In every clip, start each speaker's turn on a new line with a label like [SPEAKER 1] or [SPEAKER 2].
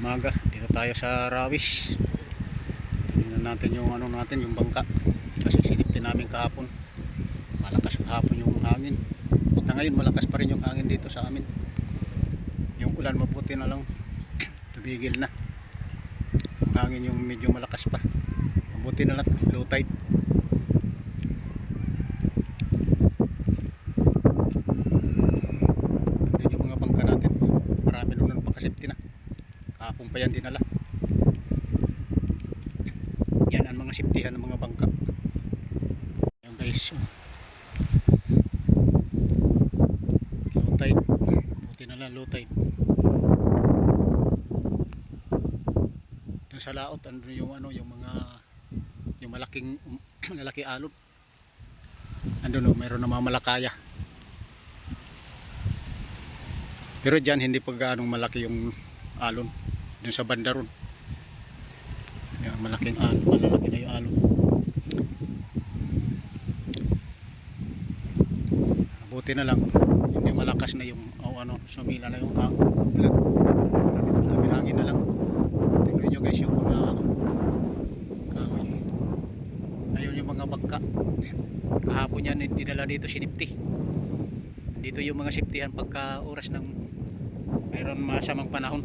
[SPEAKER 1] Umaga, dito tayo sa Rawis. Tingnan natin yung ano natin, yung bangka. Kasi sinipti namin kahapon. Malakas kahapon yung hangin. Basta ngayon malakas pa rin yung hangin dito sa amin. Yung ulan mabuti na lang. Tumigil na. Yung hangin yung medyo malakas pa. Mabuti na lang, low tide. Andun yung mga bangka natin. Marami nung napakasipti na. Kahapon pa yan dinala. Yan ang mga siptihan ng mga bangka. Yan guys, low tide, buti na lang low tide. Doon sa laot ano yung ano, yung mga yung malaking malaki alon. Andun mayroon na mamalakaya. Pero diyan hindi pa gaanong malaki yung alon. Doon sa banda ron. Yan, malaking alon, malalaki na yung alon. Buti na lang hindi malakas na yung ano, sumila na yung ulan. Hangin na lang. Tingnan nyo guys yung mga kahoy. Ayun yung mga bangka. Kahapon yan dinala dito sinipti. Dito yung mga siptihan pagka oras ng mayroon masamang panahon.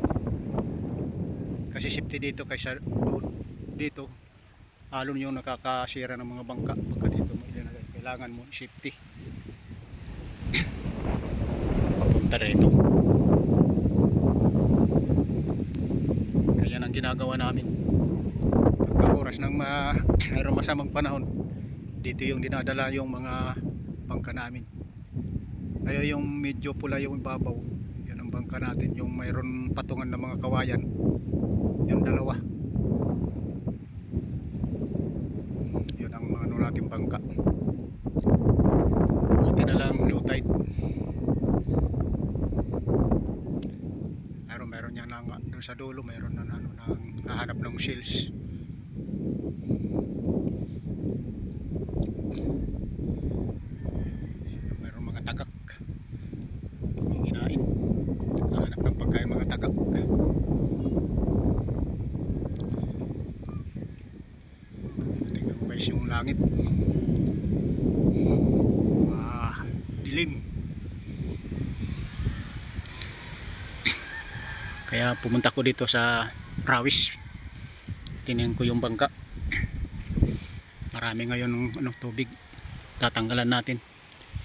[SPEAKER 1] Kasi sipti dito kaysa doon. Dito alon yung nakakasira ng mga bangka. Pagka dito mo ilalagay, kailangan mo safety. Papunta rito. Kaya ang ginagawa namin pagka oras ng mayroong masamang panahon, dito yung dinadala yung mga bangka namin. Ay yung medyo pula yung babaw, yan ang bangka natin. Yung mayroon patungan ng mga kawayan, yung dalawa, yun ang ano natin bangka. Buti na lang low tide. Meron niya nang doon sa dulo, mayroon na ano nang hahanap ng shells. Mayroon mga tagak. Hinginain. Hahanap ng pagkain mga tagak. Tingnan mo guys yung langit. Dilim. Kaya pumunta ko dito sa Rawis. Tingnan ko yung bangka. Marami ngayon ng tubig. Tatanggalan natin.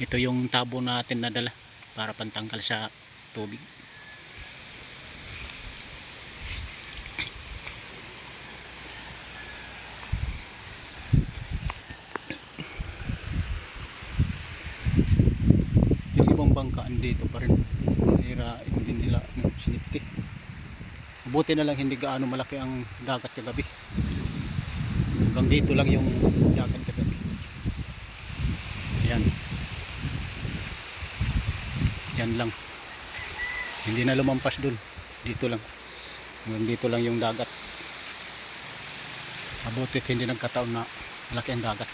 [SPEAKER 1] Ito yung tabo natin na dala para pantanggal sa tubig. Yung ibang bangka andito pa rin. Hindi nila sinipti. Buti na lang hindi gaano malaki ang dagat kagabi. Hanggang dito lang yung dagat kagabi. Ayan. Diyan lang. Hindi na lumampas dun. Dito lang. Hanggang dito lang yung dagat. Mabuti hindi nagkataon na malaki ang dagat.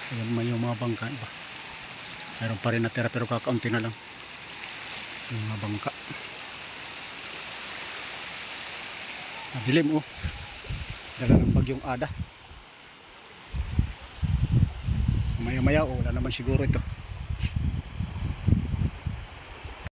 [SPEAKER 1] Ayan may yung mga bangka iba. Meron pa rin natira pero kakaunti na lang. Yung mga bangka. Madilim oh. Dala ng bagyong Ada. Maya maya oh, wala naman siguro ito.